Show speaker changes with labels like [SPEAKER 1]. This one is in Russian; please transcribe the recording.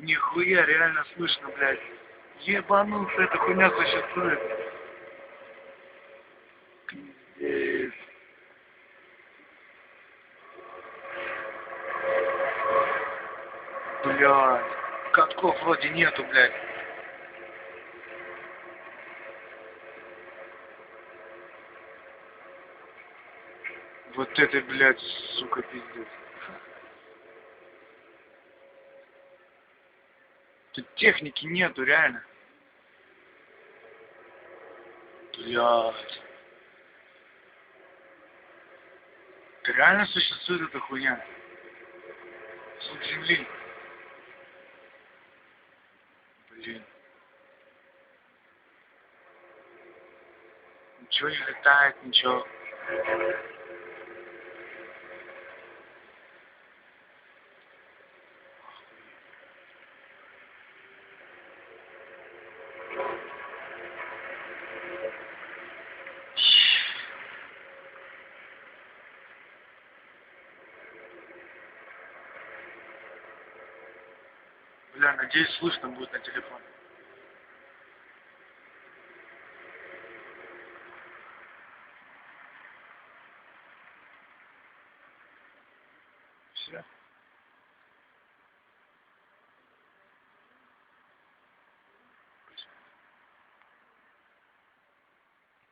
[SPEAKER 1] Нихуя, реально слышно, блядь. Ебануться, эта хуйня существует. Пиздец. Блядь. Катков вроде нету, блядь. Вот это, блядь, сука, пиздец. Тут техники нету, реально. Блядь. Это реально существует эта хуйня? Звук земли. Блин. Ничего не летает, ничего. Бля, надеюсь, слышно будет на телефоне. Все.